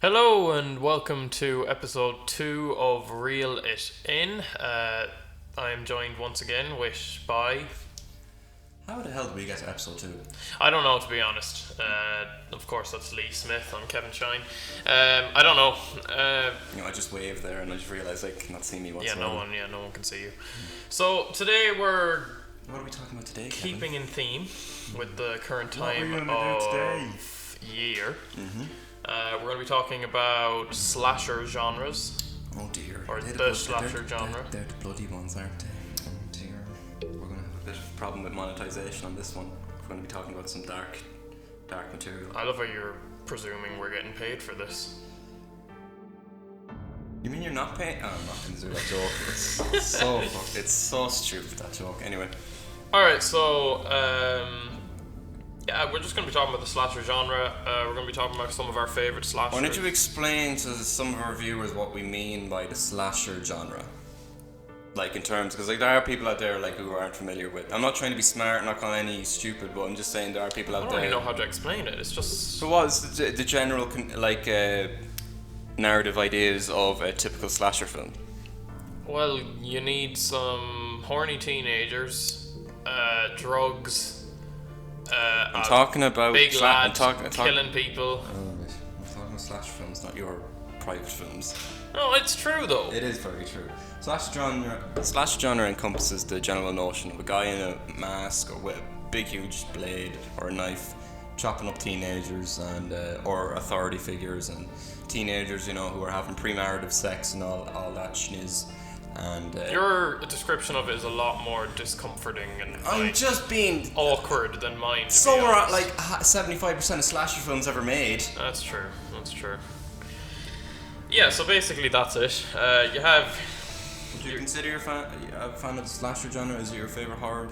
Hello and welcome to episode 2 of Reel It In. I am joined once again by... How the hell did we get to episode 2? I don't know, to be honest. Of course, that's Lee Smith. I'm Kevin Shine. I don't know. I just waved there and I just realised they cannot see me whatsoever. No one can see you. So today we're What are we talking about today, keeping in theme with the current What are time we gonna do today? of year. We're going to be talking about slasher genres. Oh dear. Or They're the slasher genre. They're the bloody ones, aren't they? Oh dear. We're going to have a bit of a problem with monetization on this one. We're going to be talking about some dark material. I love how you're presuming we're getting paid for this. You mean you're not paying? Oh, I'm not going to do that joke. It's so stupid, that joke. Anyway. Alright, so, we're just going to be talking about the slasher genre. We're going to be talking about some of our favourite slashers. Why don't you explain to some of our viewers what we mean by the slasher genre? Like in terms, because there are people out there who aren't familiar with. I'm not trying to be smart, not calling any stupid, but I'm just saying there are people out I don't there. really know how to explain it. It's just... So what is the general narrative ideas of a typical slasher film? Well, you need some horny teenagers, drugs, I'm talking about big lad killing killing people. I'm talking about slasher films, not your private films. No, it's true though. It is very true. Slasher genre encompasses the general notion of a guy in a mask or with a big huge blade or a knife chopping up teenagers and or authority figures and teenagers, who are having premarital sex and all that schniz. And Your description of it is a lot more discomforting and I'm just being awkward than mine. To so be we're honest. at 75% of slasher films ever made. That's true. Yeah, so basically that's it. You have... Would you consider a fan of the slasher genre? Is it your favorite horror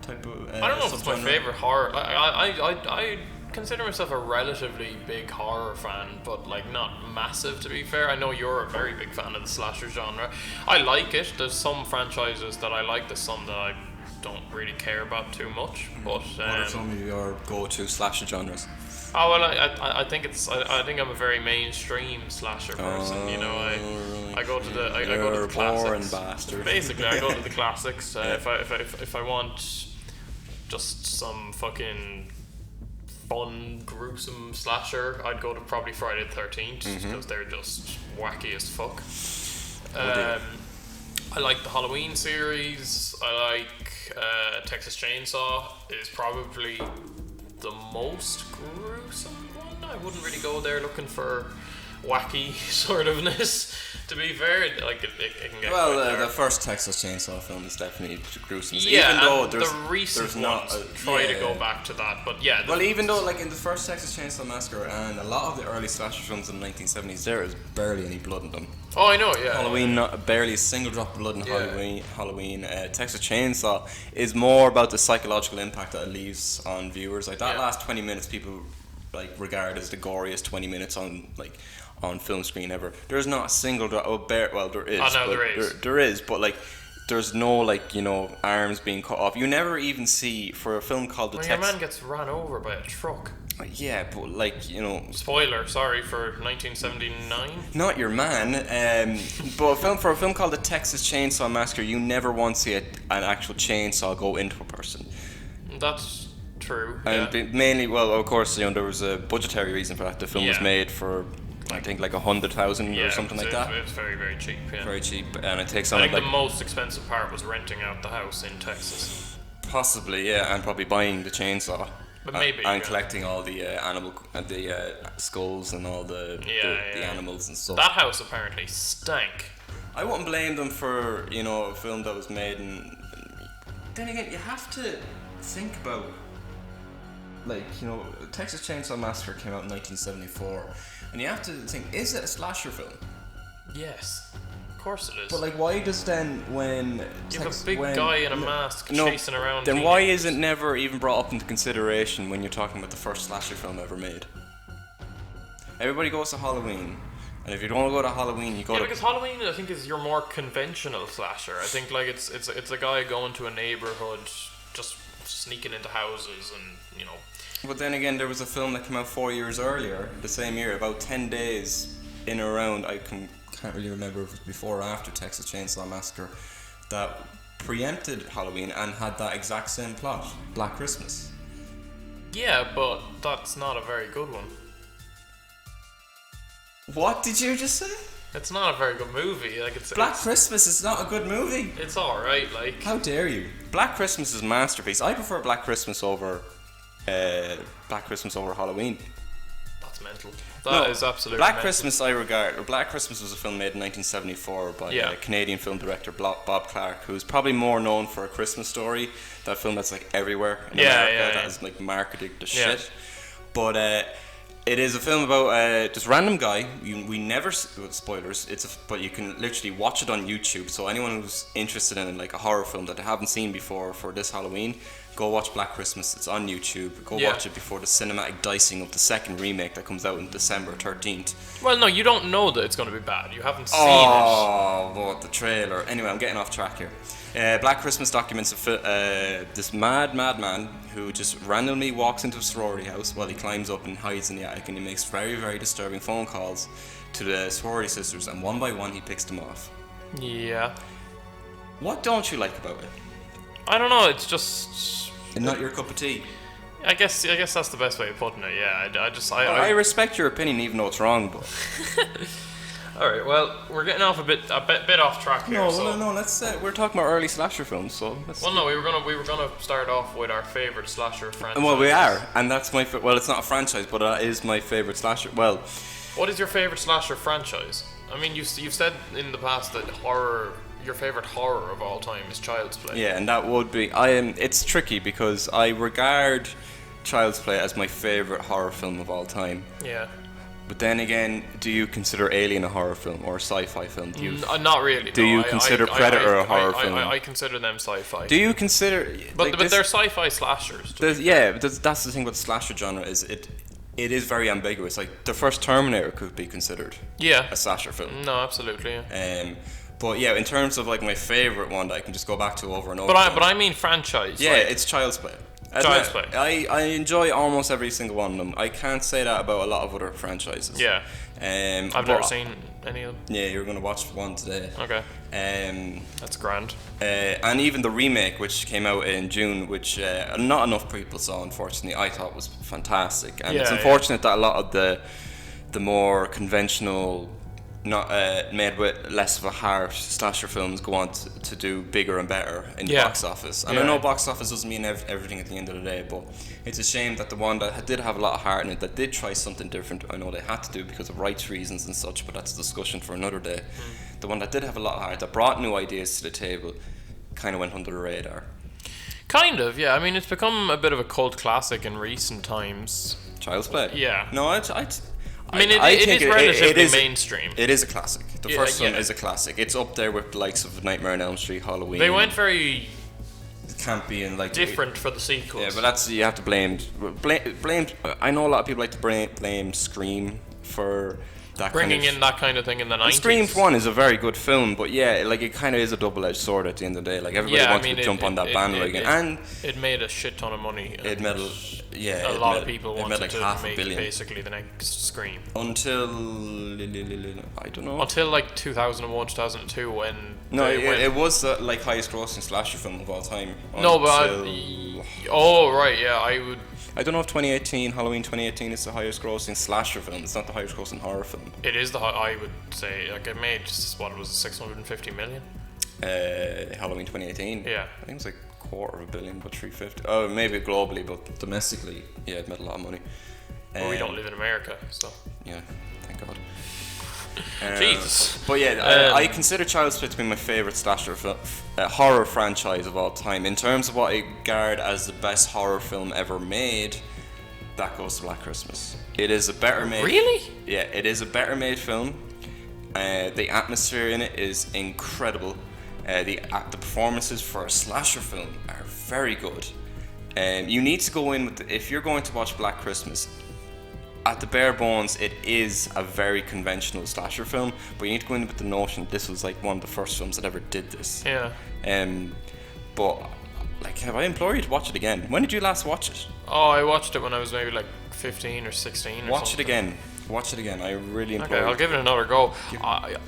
type of I don't know if it's my subgenre? favorite horror. I consider myself a relatively big horror fan, but not massive, to be fair. I know you're a very big fan of the slasher genre. I like it. There's some franchises that I like. There's some that I don't really care about too much. But What are some of your go-to slasher genres? oh well, I think it's I think I'm a very mainstream slasher person. Really? I go to the I You're go to the classics. boring bastard. Basically, I go to the classics. Yeah. If I want just some fucking fun, gruesome slasher, I'd go to probably Friday the 13th because they're just wacky as fuck. dear. I like the Halloween series. I like Texas Chainsaw is probably the most gruesome one. I wouldn't really go there looking for wacky sort ofness. To be fair, it can get quite The dark. first Texas Chainsaw film is definitely gruesome. Yeah, even though and there's the recent there's not ones try to yeah. go back to that, but yeah. Well, even though in the first Texas Chainsaw Massacre and a lot of the early slasher films in the 1970s, there is barely any blood in them. Oh, I know, yeah. Halloween, barely a single drop of blood in Yeah. Halloween. Texas Chainsaw is more about the psychological impact that it leaves on viewers. That Yeah. last 20 minutes, people regard as the goriest 20 minutes on film screen ever. There's not a single drop. There is. Oh, no, but there is. There is, but there's no arms being cut off. You never even see for a film called The Well, your Texas. man gets ran over by a truck. Yeah, but Spoiler, sorry, for 1979. not your man. But for a film called The Texas Chainsaw Massacre, you never once see an actual chainsaw go into a person. That's true. And Yeah. mainly, of course, there was a budgetary reason for that. The film was Yeah. made for, I think, 100,000 or something like that. It's very, very cheap. Yeah. Very cheap, and it takes I on think the most expensive part was renting out the house in Texas. possibly, yeah, and probably buying the chainsaw. But maybe, and yeah. collecting all the skulls and all the animals and stuff. That house apparently stank. I wouldn't blame them for a film that was made in. Then again, you have to think about Texas Chainsaw Massacre came out in 1974, and you have to think, is it a slasher film? Yes, of course it is. But why does then when you have a big guy in a mask chasing around. then why teenagers. is it never even brought up into consideration when you're talking about the first slasher film ever made? Everybody goes to Halloween. And if you don't go to Halloween, you go to... because Halloween, I think, is your more conventional slasher. I think it's a guy going to a neighborhood, just sneaking into houses and But then again, there was a film that came out 4 years earlier, the same year, about 10 days in or around. Can't really remember if it was before or after Texas Chainsaw Massacre, that preempted Halloween and had that exact same plot, Black Christmas. Yeah, but that's not a very good one. What did you just say? It's not a very good movie. Like Black Christmas is not a good movie. It's all right. Like, how dare you? Black Christmas is a masterpiece. I prefer Black Christmas over Halloween. That's mental. That is absolutely Black mental. Christmas. Black Christmas was a film made in 1974 by a Canadian film director Bob Clark, who's probably more known for A Christmas Story, that film that's like everywhere in America, that is like marketed the shit. But it is a film about this random guy. We never spoilers. But you can literally watch it on YouTube. So anyone who's interested in like a horror film that they haven't seen before for this Halloween, go watch Black Christmas. It's on YouTube. Go watch it before the cinematic dicing of the second remake that comes out on December 13th. Well, no, you don't know that it's going to be bad. You haven't seen it. Oh, what the trailer. Anyway, I'm getting off track here. Black Christmas documents this mad man who just randomly walks into a sorority house while he climbs up and hides in the attic, and he makes very, very disturbing phone calls to the sorority sisters, and one by one he picks them off. Yeah. What don't you like about it? I don't know. It's just not your cup of tea. I guess that's the best way of putting it. Yeah. I respect your opinion, even though it's wrong. But all right. Well, we're getting off a bit off track here. No. Let's. We're talking about early slasher films, so. No, we were gonna start off with our favorite slasher franchise. Well, we are, and that's my. Well, it's not a franchise, but that is my favorite slasher. Well, what is your favorite slasher franchise? I mean, you've said in the past that your favorite horror of all time is Child's Play. Yeah, and that would be. It's tricky because I regard Child's Play as my favorite horror film of all time. Yeah. But then again, do you consider Alien a horror film or a sci-fi film? Not really. Do you consider Predator a horror film? I consider them sci-fi. Do you consider? But they're sci-fi slashers. That's the thing about the slasher genre is it is very ambiguous. Like the first Terminator could be considered a slasher film. No, absolutely. Yeah. But yeah, in terms of like my favorite one that I can just go back to over and over. But I mean franchise. Yeah, it's Child's Play. Child's Play. I enjoy almost every single one of them. I can't say that about a lot of other franchises. Yeah. I've never seen any of them. Yeah, you're gonna watch one today. Okay. That's grand. And even the remake, which came out in June, which not enough people saw, unfortunately, I thought was fantastic. And it's unfortunate that a lot of the more conventional, not made with less of a heart slasher films go on to do bigger and better in the box office. And I know box office doesn't mean everything at the end of the day, but it's a shame that the one that did have a lot of heart in it, that did try something different, I know they had to do because of rights reasons and such, but that's a discussion for another day. The one that did have a lot of heart, that brought new ideas to the table, kind of went under the radar. Kind of, yeah. I mean, it's become a bit of a cult classic in recent times. Child's Play? Yeah. No, I mean, it is relatively mainstream. It is a classic. The first one is a classic. It's up there with the likes of Nightmare on Elm Street, Halloween. They went very campy and like different for the sequels. Yeah, but that's, you have to blame. I know a lot of people like to blame Scream for that bringing in that kind of thing in the 90s. Scream 1 is a very good film, but yeah, like it kind of is a double-edged sword at the end of the day. Like everybody wanted to jump on that bandwagon, and it made a shit ton of money. It made a lot of people wanted like to half make $1 billion. Basically the next Scream. Until I don't know. Until like 2001, 2002 when it was the like highest grossing slasher film of all time. No, but I don't know if Halloween 2018 is the highest grossing slasher film. It's not the highest grossing horror film. It is I would say, like, it made what was it, 650 million? Halloween 2018. Yeah, I think it was like $250 million, but 350. Oh, maybe globally, but domestically, yeah, it made a lot of money. But we don't live in America, so yeah, thank God. Jesus. But yeah, I consider Child's Play to be my favourite slasher horror franchise of all time. In terms of what I regard as the best horror film ever made, that goes to Black Christmas. It is a better made. Really? Yeah, it is a better made film. The atmosphere in it is incredible. The performances for a slasher film are very good. You need to go in with if you're going to watch Black Christmas. At the bare bones, it is a very conventional slasher film, but you need to go in with the notion this was like one of the first films that ever did this. Yeah. But have I implore you to watch it again? When did you last watch it? Oh, I watched it when I was maybe like 15 or 16 or Watch something. it again. Watch it again. I really implore Okay, you. I'll give it another go.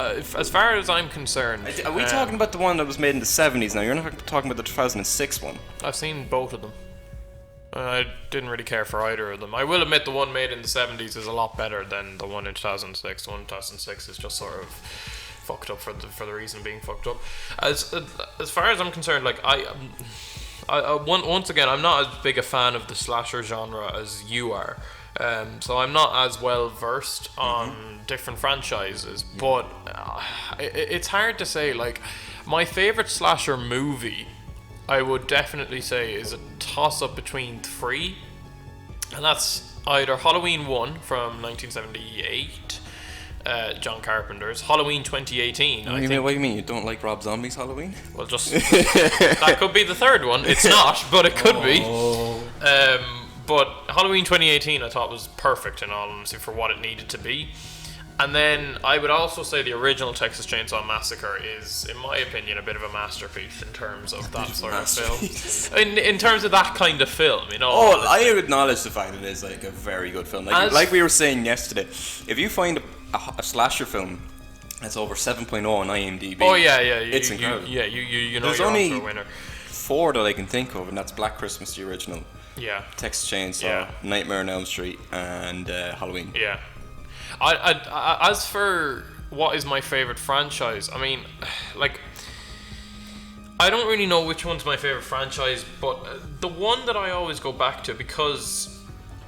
As far as I'm concerned... Are we talking about the one that was made in the 70s now? You're not talking about the 2006 one. I've seen both of them. I didn't really care for either of them. I will admit the one made in the 70s is a lot better than the one in 2006. The one in 2006 is just sort of fucked up for the reason of being fucked up. As far as I'm concerned, like once again, I'm not as big a fan of the slasher genre as you are. So I'm not as well versed on different franchises, but it's hard to say. Like, my favorite slasher movie, I would definitely say, is a toss-up between three, and that's either Halloween 1 from 1978, John Carpenter's, Halloween 2018. What do you mean? You don't like Rob Zombie's Halloween? Well, just that could be the third one. It's not, but it could be. But Halloween 2018 I thought was perfect, in all honesty, for what it needed to be. And then I would also say the original Texas Chainsaw Massacre is, in my opinion, a bit of a masterpiece in terms of that sort of film. In terms of that kind of film, you know. Oh, I acknowledge the fact it is like a very good film. Like we were saying yesterday, if you find a slasher film that's over 7.0 on IMDb, it's incredible. You know, there's you're only on for a winner. 4 that I can think of, and that's Black Christmas, the original. Yeah. Texas Chainsaw, Nightmare on Elm Street, and Halloween. Yeah. I as for what is my favorite franchise, I mean, like, I don't really know which one's my favorite franchise, but the one that I always go back to, because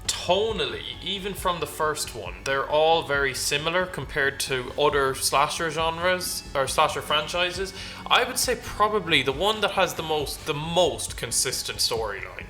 tonally, even from the first one, they're all very similar compared to other slasher genres or slasher franchises. I would say probably the one that has the most consistent storyline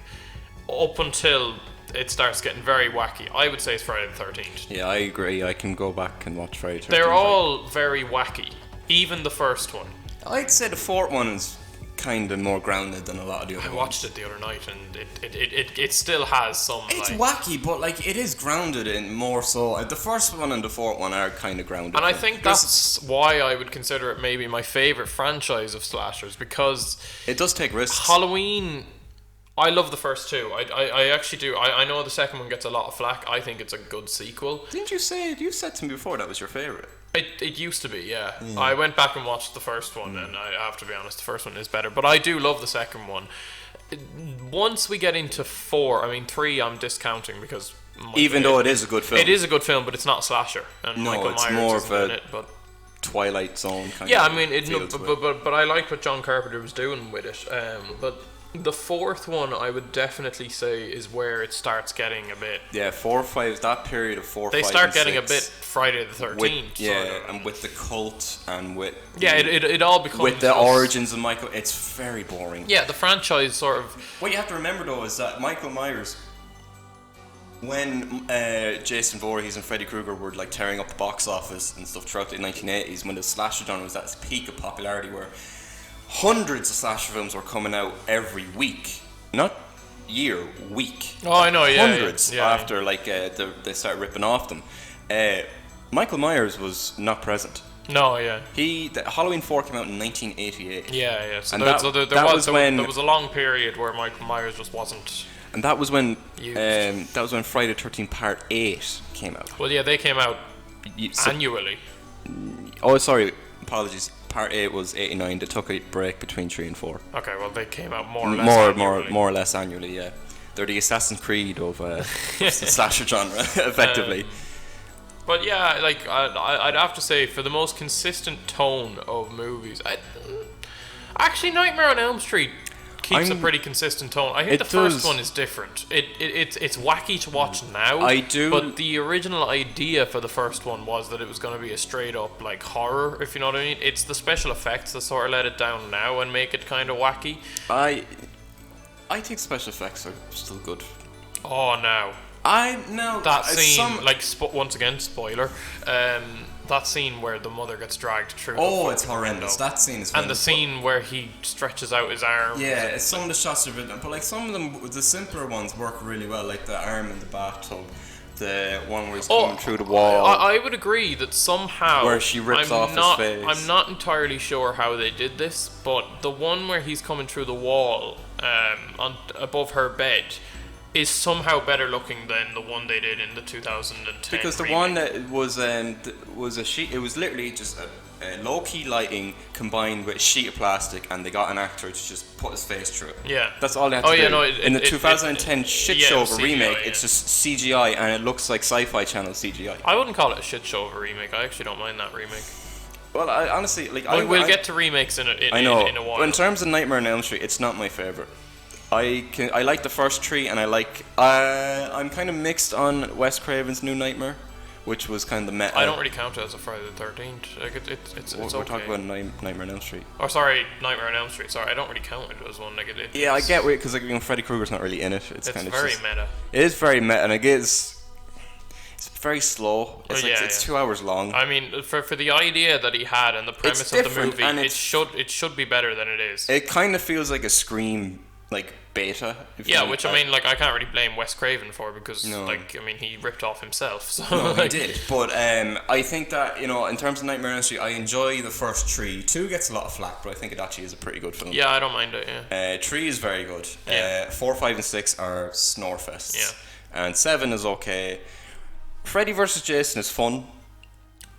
up until it starts getting very wacky, I would say it's Friday the 13th. Yeah, I agree. I can go back and watch Friday the 13th. They're all very wacky, even the first one. I'd say the 4th one is kind of more grounded than a lot of the other ones. I watched it the other night, and it still has some. It's like, wacky, but like it is grounded in more so. The first one and the 4th one are kind of grounded. And I think that's why I would consider it maybe my favorite franchise of slashers, because it does take risks. Halloween, I love the first two. I actually do. I know the second one gets a lot of flack. I think it's a good sequel. Didn't you say, you said to me before that was your favourite? It used to be, yeah. I went back and watched the first one, and I have to be honest, the first one is better. But I do love the second one. Once we get into 4, I mean 3 I'm discounting, because even though it is a good film. It is a good film, but it's not a slasher. And no, Michael it's Myers more isn't of in a it, but Twilight Zone kind of. Yeah, I mean, but I like what John Carpenter was doing with it. But the 4th one, I would definitely say, is where it starts getting a bit. Yeah, 4, 5. That period of 4, 5. They start getting 6, a bit Friday the 13th. And with the cult and with. Yeah, it all becomes. With the origins of Michael, it's very boring. Yeah, the franchise sort of. What you have to remember though is that Michael Myers, when Jason Voorhees and Freddy Krueger were like tearing up the box office and stuff throughout the 1980s, when the slasher genre was at its peak of popularity, where hundreds of slasher films were coming out every week, not year, week. Oh, I know, yeah. Hundreds after like they started ripping off them. Michael Myers was not present. No, yeah. Halloween 4 came out in 1988. Yeah. So and there was a long period where Michael Myers just wasn't. And that was when Friday the 13th Part 8 came out. Well, yeah, they came out annually. Oh, sorry, apologies. Part 8 was 89. They took a break between 3 and 4. Okay, well, they came out more or less annually. More or less annually, yeah. They're the Assassin's Creed of the slasher genre, effectively. But yeah, like I'd have to say, for the most consistent tone of movies, actually Nightmare on Elm Street keeps a pretty consistent tone. I think the first one is different. It's wacky to watch now. I do. But the original idea for the first one was that it was going to be a straight up like horror, if you know what I mean. It's the special effects that sort of let it down now and make it kind of wacky. I think special effects are still good. Oh, no. That scene, once again, spoiler. That scene where the mother gets dragged through. Oh, it's horrendous. That scene is. And the scene where he stretches out his arm. Yeah, some of the shots are a bit, but like some of them, the simpler ones work really well. Like the arm in the bathtub, the one where he's coming through the wall. I would agree that somehow where she rips off his face. I'm not entirely sure how they did this, but the one where he's coming through the wall above her bed is somehow better looking than the one they did in the 2010 Because the remake. one that was a sheet. It was literally just a low key lighting combined with a sheet of plastic, and they got an actor to just put his face through it. Yeah. That's all they had to do. Yeah, no, in the 2010 shit yeah, show it of was a remake, CGI, it's just CGI, and it looks like Sci-Fi Channel CGI. I wouldn't call it a shit show of a remake. I actually don't mind that remake. Well, I honestly like. We'll get to remakes in a while. In terms of Nightmare on Elm Street, it's not my favorite. I like the first three, and I'm kind of mixed on Wes Craven's New Nightmare, which was kind of the meta. I don't really count it as a Friday the 13th. Like it's We're okay. talking about Nightmare on Elm Street. Oh, sorry, Nightmare on Elm Street. Sorry, I don't really count it as one. Like Yeah, I get it, because like, Freddy Krueger's not really in it. It's kind of very just, meta. It is very meta, and it's very slow. It's 2 hours long. I mean, for the idea that he had and the premise of the movie, and it should be better than it is. It kind of feels like a Scream beta. Which I mean, I can't really blame Wes Craven for, because he ripped off himself. So no, he did. But I think that in terms of Nightmare on Elm Street, I enjoy the first three. 2 gets a lot of flack, but I think it actually is a pretty good film. Yeah, I don't mind it. Yeah. 3 is very good. Yeah. 4, 5, and 6 are snorefests. Yeah. And 7 is okay. Freddy vs. Jason is fun.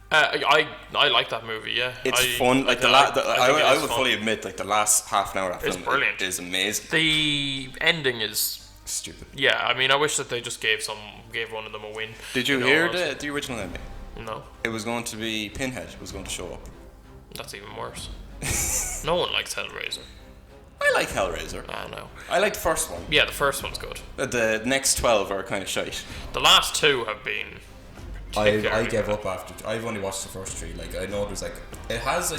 I like that movie. Yeah, it's fun. I would fully admit, the last half an hour of that film brilliant. Is amazing. The ending is stupid. Yeah, I mean, I wish that they just gave one of them a win. Did you hear the original ending? No. It was going to be Pinhead was going to show up. That's even worse. No one likes Hellraiser. I like Hellraiser. I know. I like the first one. Yeah, the first one's good. The next 12 are kind of shite. The last 2 have been. I gave up after. I've only watched the first 3. I know there's it has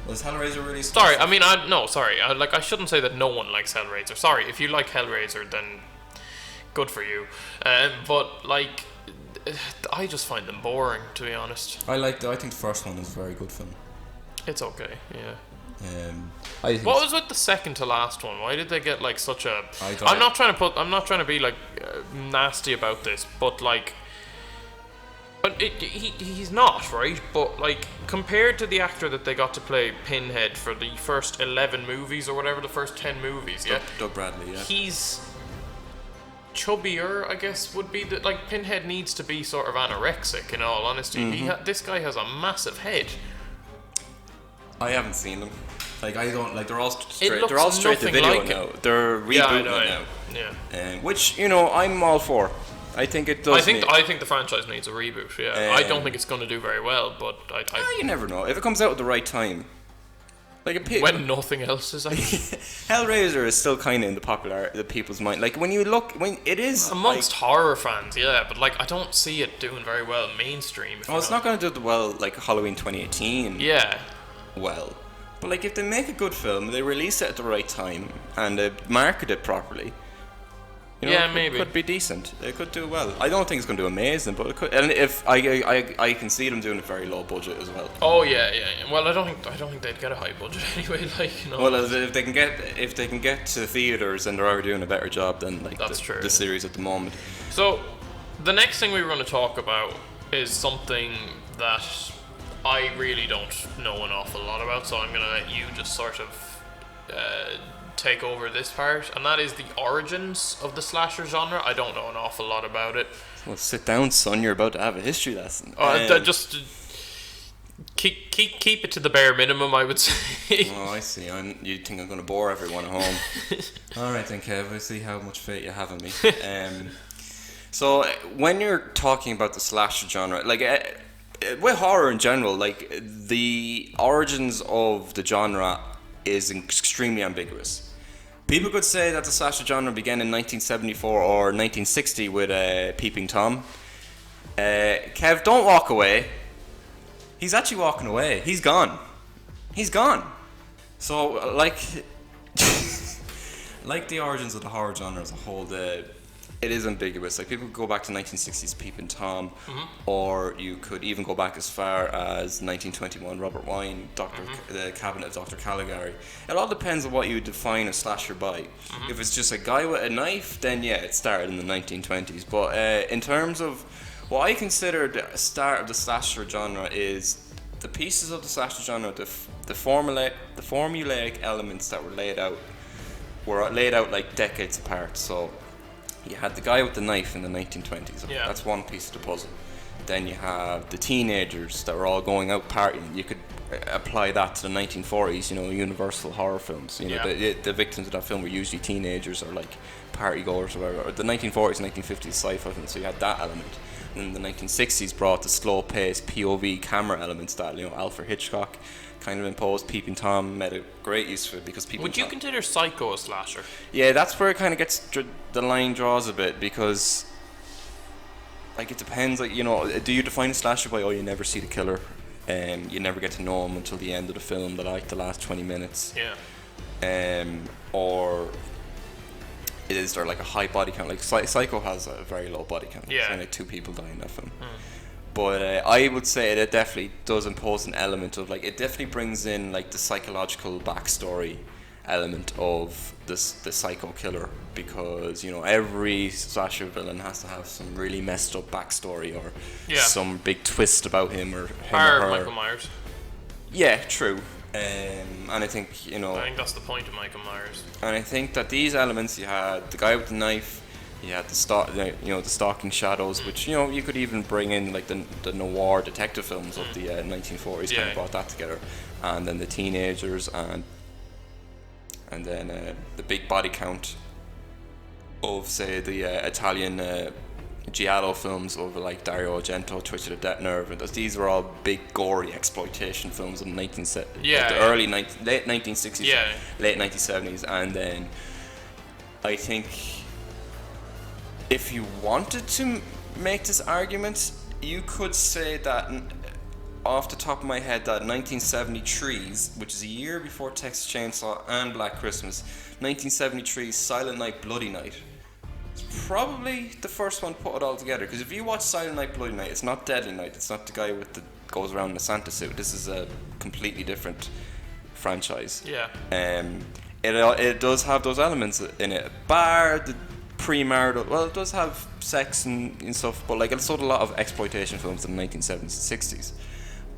was Hellraiser really? Sorry, I mean I shouldn't say that no one likes Hellraiser. Sorry, if you like Hellraiser, then good for you. But I just find them boring, to be honest. I think the first one is a very good film. It's okay, yeah. What was with the second to last one? Why did they get such a? I'm not trying to be nasty about this, but he's not, right? But compared to the actor that they got to play Pinhead for the first 11 movies or whatever, the first 10 movies, Doug Bradley, yeah. He's chubbier, I guess, would be the Pinhead needs to be sort of anorexic. In all honesty, this guy has a massive head. I haven't seen them. I don't they're all straight. It looks they're all straight to video now. They're rebooting it now. Yeah. Which I'm all for. I think it does. I think the franchise needs a reboot. Yeah. I don't think it's going to do very well, but you never know if it comes out at the right time. When nothing else is out. Hellraiser is still kind of in the people's mind. When it is amongst horror fans, yeah, but I don't see it doing very well mainstream. It's not going to do well Halloween 2018. Yeah. Well, but if they make a good film, they release it at the right time and they market it properly. Maybe it could be decent. It could do well. I don't think it's going to do amazing, but it could. And if I can see them doing a very low budget as well. Oh yeah. Well, I don't think they'd get a high budget anyway. Well, if they can get to theaters, and they're already doing a better job than the series at the moment. So, the next thing we were going to talk about is something that I really don't know an awful lot about. So I'm going to let you just sort of take over this part, and that is the origins of the slasher genre. I don't know an awful lot about it. Well, sit down, son. You're about to have a history lesson. Just keep it to the bare minimum, I would say. Oh, I see. You think I'm going to bore everyone at home? All right, then, Kev. I see how much faith you have in me. So when you're talking about the slasher genre, with horror in general, the origins of the genre is extremely ambiguous. People could say that the slasher genre began in 1974 or 1960 with Peeping Tom. Kev, don't walk away. He's actually walking away. He's gone. So, like the origins of the horror genre as a whole, it is ambiguous. People could go back to 1960s Peeping Tom, or you could even go back as far as 1921 Robert Wine, the Cabinet of Dr. Caligari. It all depends on what you define a slasher by. If it's just a guy with a knife, then yeah, it started in the 1920s. But in terms of what I consider the start of the slasher genre is the pieces of the slasher genre, the formulaic elements that were laid out were laid out like decades apart. So you had the guy with the knife in the 1920s. Yeah. That's one piece of the puzzle. Then you have the teenagers that were all going out partying. You could apply that to the 1940s, Universal horror films. The victims of that film were usually teenagers or like party goers or whatever. Or the 1940s, 1950s sci-fi films, so you had that element. And then the 1960s brought the slow-paced POV camera elements that Alfred Hitchcock kind of imposed. Peeping Tom made a great use of it because Would you consider Psycho a slasher? Yeah, that's where it kind of gets the line draws a bit, because like it depends. Like, do you define a slasher by you never see the killer, you never get to know him until the end of the film, the last 20 minutes? Yeah. Or is there like a high body count? Like Psycho has a very low body count. Yeah. It's only 2 people die in that film. But I would say it definitely does impose an element of like, it definitely brings in like the psychological backstory element of the psycho killer, because every slasher villain has to have some really messed up backstory or some big twist about him or her. Michael Myers. Yeah, true. And I think I think that's the point of Michael Myers. And I think that these elements, you had the guy with the knife, you had the stalking shadows, which you could even bring in like the noir detective films of the 1940s. Kind of brought that together, and then the teenagers, and then the big body count of, say, the Italian giallo films of like Dario Argento, Twisted of Death Nerve, and these were all big gory exploitation films in the late 1960s, late 1970s. And then I think if you wanted to make this argument, you could say that off the top of my head that 1973's, which is a year before Texas Chainsaw and Black Christmas, 1973's Silent Night Bloody Night is probably the first one to put it all together. Because if you watch Silent Night Bloody Night, it's not Deadly Night, it's not the guy with the goes around in a Santa suit. This is a completely different franchise. Yeah. It does have those elements in it, bar the premarital. Well, it does have sex and stuff, but like it's sort of a lot of exploitation films in the 1970s and 60s.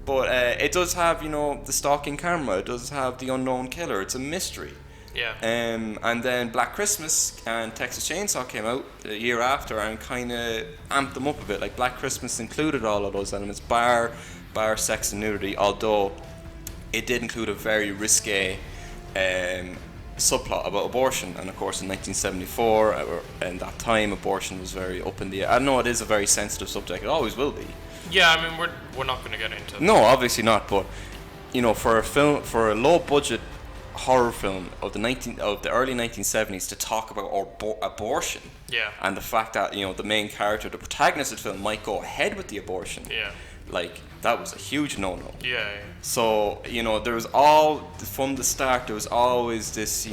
But it does have, the stalking camera. It does have the unknown killer. It's a mystery. Yeah. And then Black Christmas and Texas Chainsaw came out a year after and kind of amped them up a bit. Like Black Christmas included all of those elements, bar sex and nudity, although it did include a very risque subplot about abortion. And of course in 1974, in that time, abortion was very up in the air. I know it is a very sensitive subject. It always will be. Yeah, I mean, we're not going to get into it. No, obviously not. But for a low budget horror film of the early 1970s to talk about abortion, and the fact that the main character, the protagonist of the film, might go ahead with the abortion, like that was a huge no-no. So there was from the start there was always this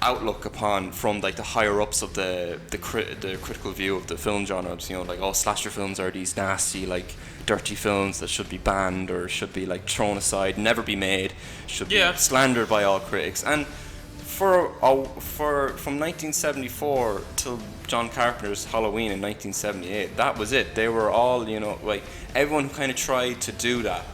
outlook upon from like the higher ups of the critical view of the film genres, like slasher films are these nasty, like dirty films that should be banned or should be like thrown aside, never be made, should be slandered by all critics. And from 1974 till John Carpenter's Halloween in 1978, that was it. They were all like everyone who kind of tried to do that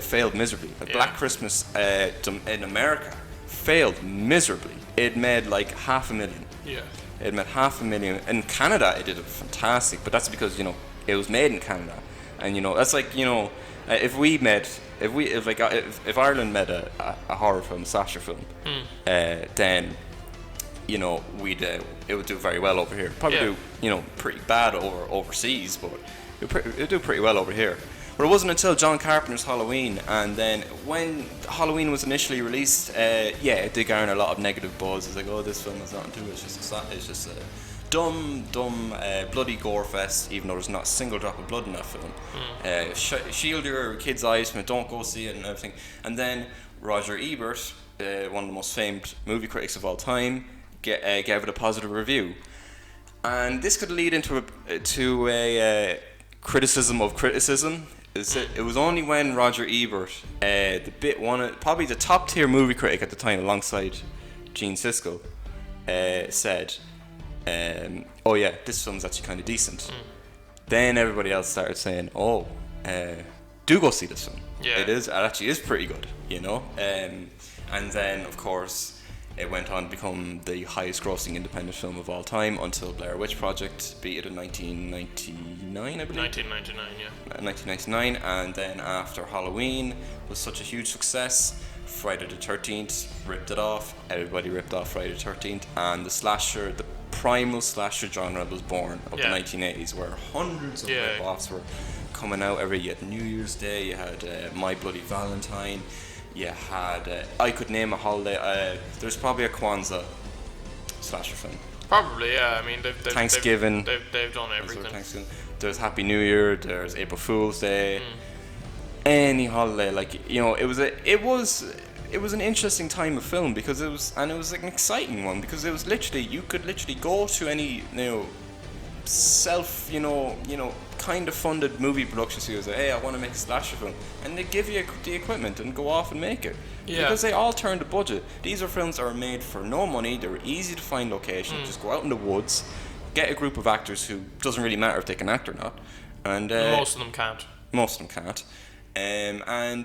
failed miserably. Like Black Christmas in America failed miserably. It made like $500,000. It made $500,000. In Canada it did fantastic, but that's because it was made in Canada, and that's like if Ireland made a horror film, a slasher film, then it would do very well over here. Probably do pretty bad overseas, but it would do pretty well over here. But it wasn't until John Carpenter's Halloween, and then when Halloween was initially released, it did garner a lot of negative buzz. It's like, this film has nothing to it. It's just a dumb, bloody gore fest, even though there's not a single drop of blood in that film. Shield your kids' eyes from it, don't go see it and everything. And then Roger Ebert, one of the most famed movie critics of all time, gave it a positive review. And this could lead into a criticism of criticism. It was only when Roger Ebert, probably the top tier movie critic at the time, alongside Gene Siskel, said, this film's actually kind of decent. Then everybody else started saying, do go see this film. It actually is pretty good, And then of course It went on to become the highest grossing independent film of all time until Blair Witch Project beat it in 1999, I believe. 1999, yeah. 1999, and then after Halloween was such a huge success, Friday the 13th ripped it off. Everybody ripped off Friday the 13th, and the primal slasher genre was born of the 1980s, where hundreds of rip-offs were coming out every year. New Year's Day, you had My Bloody Valentine. You had, I could name a holiday. There's probably a Kwanzaa slasher film. Probably, yeah. I mean, Thanksgiving. They've done everything. There's Happy New Year. There's April Fool's Day. Any holiday, like, you know, it was an interesting time of film because it was an exciting one because it was literally, you could literally go to any, you know, self, you know, kind of funded movie production studios. Hey, I want to make a slasher film, and they give you the equipment and go off and make it. Yeah. Because they all turn the budget. These are films that are made for no money. They're easy to find location. Just go out in the woods, get a group of actors who doesn't really matter if they can act or not, and most of them can't. Most of them can't. And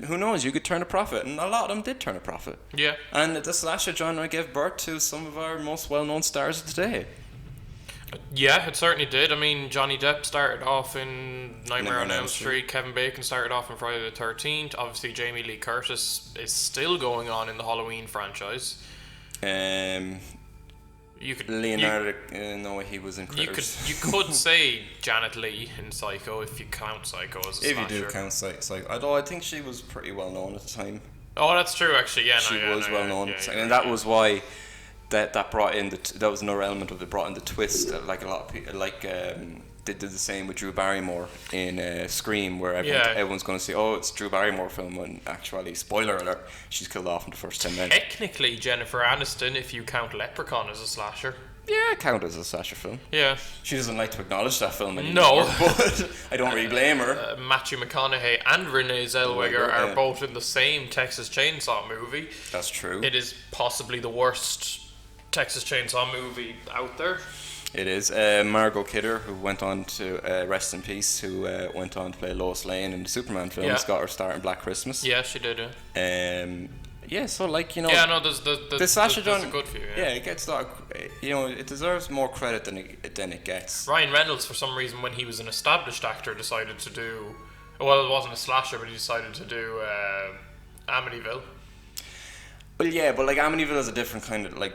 who knows? You could turn a profit, and a lot of them did turn a profit. Yeah. And the slasher genre gave birth to some of our most well-known stars of today. Yeah, it certainly did. I mean, Johnny Depp started off in Nightmare on Elm Street. Kevin Bacon started off in Friday the 13th. Obviously, Jamie Lee Curtis is still going on in the Halloween franchise. Leonardo, no, he was in Critters. You could say Janet Leigh in Psycho if you count Psycho as a slasher. If you do count Psycho, although I think she was pretty well known at the time. Oh, that's true, actually. Yeah, she was well known, and that was why. That brought in that was another element of it. Brought in the twist, like a lot of people, they did the same with Drew Barrymore in Scream, where everyone's going to say, "Oh, it's Drew Barrymore film," when actually, spoiler alert, she's killed off in the first 10 minutes. Technically, Jennifer Aniston, if you count Leprechaun as a slasher. Yeah, count as a slasher film. Yeah. She doesn't like to acknowledge that film anymore. No. But I don't really blame her. Matthew McConaughey and Renee Zellweger are both in the same Texas Chainsaw movie. That's true. It is possibly the worst Texas Chainsaw movie out there. It is. Margot Kidder, who went on to rest in peace, who went on to play Lois Lane in the Superman films, got her start in Black Christmas. Yeah, she did. Yeah, so like, you know. Yeah, no, the slasher genre is good for you. Yeah, it gets a lot. You know, it deserves more credit than it gets. Ryan Reynolds, for some reason, when he was an established actor, decided to do. Well, it wasn't a slasher, but he decided to do Amityville. Well, yeah, but like Amityville is a different kind of like.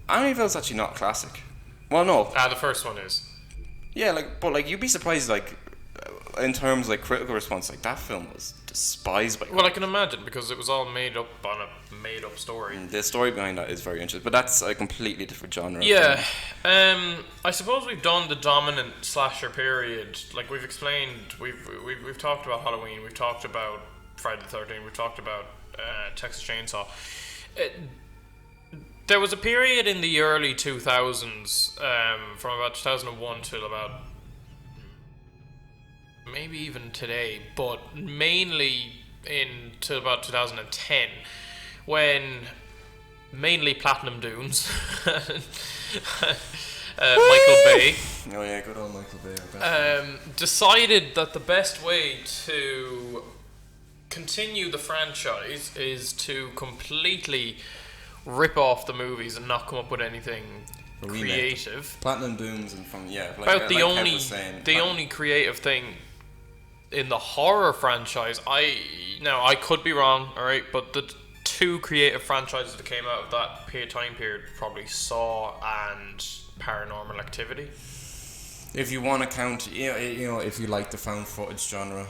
Amityville's actually not classic. Well, no. The first one is. Yeah, but you'd be surprised, in terms of critical response, that film was despised by. Well, I can imagine because it was all made up on a made-up story. The story behind that is very interesting, but that's a completely different genre. Yeah, I suppose we've done the dominant slasher period. Like we've explained, we've talked about Halloween, we've talked about Friday the 13th, we've talked about Texas Chainsaw. There was a period in the early 2000s, from about 2001 till about maybe even today, but mainly till about 2010, when mainly Platinum Dunes, Michael Bay. Oh yeah, good old Michael Bay. Decided that the best way to continue the franchise is to completely rip off the movies and not come up with anything creative. Platinum Dunes and about the only creative thing in the horror franchise. I could be wrong, all right, but the two creative franchises that came out of that time period probably Saw and Paranormal Activity. If you want to count, if you like the found footage genre.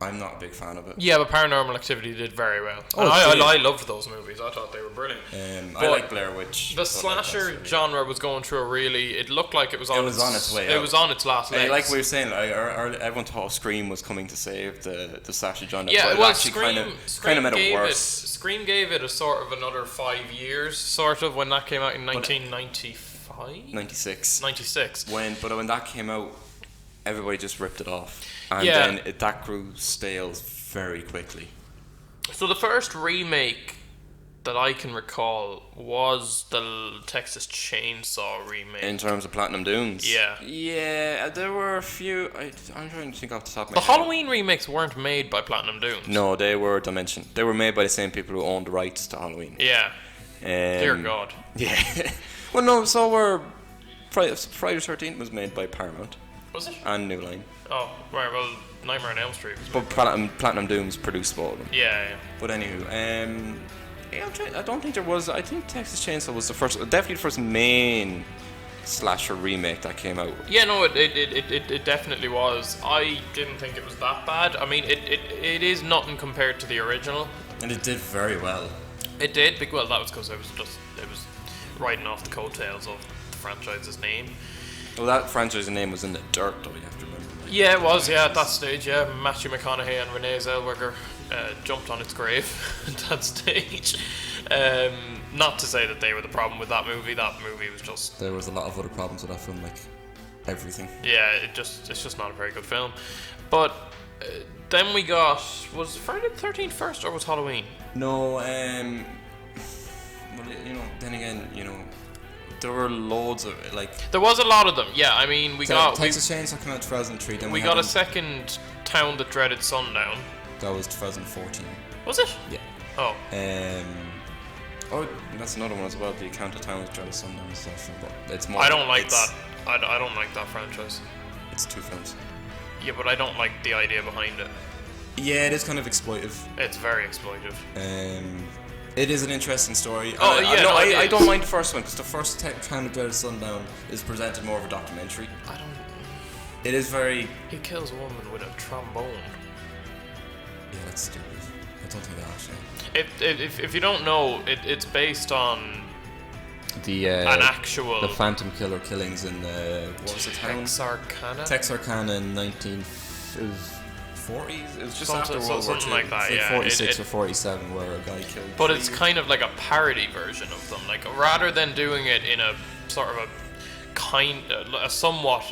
I'm not a big fan of it. Yeah, but Paranormal Activity did very well. I loved those movies. I thought they were brilliant. I like Blair Witch. The slasher genre was going through it looked like it was on its way. It was on its last legs. Like we were saying, everyone thought Scream was coming to save the slasher genre. Yeah, but Scream made it worse. Scream gave it a sort of another 5 years, sort of, when that came out in 1995? 96. When that came out, everybody just ripped it off. And then that grew stale very quickly. So the first remake that I can recall was the Texas Chainsaw remake. In terms of Platinum Dunes? Yeah. Yeah, there were a few. I'm trying to think off the top of my head. The Halloween remakes weren't made by Platinum Dunes. No, they were Dimension. They were made by the same people who owned the rights to Halloween. Yeah. Dear God. Yeah. Well, no. So we're Friday the 13th was made by Paramount. Was it? And New Line. Oh, right. Well, Nightmare on Elm Street. But Platinum Doom's produced both of them. Yeah. But anywho, I don't think there was. I think Texas Chainsaw was definitely the first main slasher remake that came out. Yeah, no, it definitely was. I didn't think it was that bad. I mean, it is nothing compared to the original. And it did very well. It did. Well, that was because it was riding off the coattails of the franchise's name. Well, that franchise's name was in the dirt, though. You have to remember. Yeah, it was. Yeah, at that stage. Yeah, Matthew McConaughey and Renee Zellweger jumped on its grave at that stage. Not to say that they were the problem with that movie. That movie was just... There was a lot of other problems with that film, like everything. Yeah, it's just not a very good film. But then we got... Was Friday the 13th first or was Halloween? No, well, then again, there were loads of, like... There was a lot of them, yeah. I mean, Texas Chainsaw came out in 2003. Then we got a second Town That Dreaded Sundown. That was 2014. Was it? Yeah. Oh. That's another one as well. The Account of Town That Dreaded Sundown and stuff. But it's more... I don't like that. I don't like that franchise. It's two films. Yeah, but I don't like the idea behind it. Yeah, it is kind of exploitive. It's very exploitive. It is an interesting story. Oh, I don't mind the first one because the first Town That Dreaded Sundown is presented more of a documentary. I don't... It is very... He kills a woman with a trombone. Yeah, that's stupid. I don't think that actually... If you don't know, it's based on... an actual... The Phantom Killer killings in what was the town? Texarkana in 1940s. It was just after World War II. Something like that, yeah. 46 or 47 where a guy killed... But it's kind of like a parody version of them. Like, rather than doing it in a sort of a somewhat,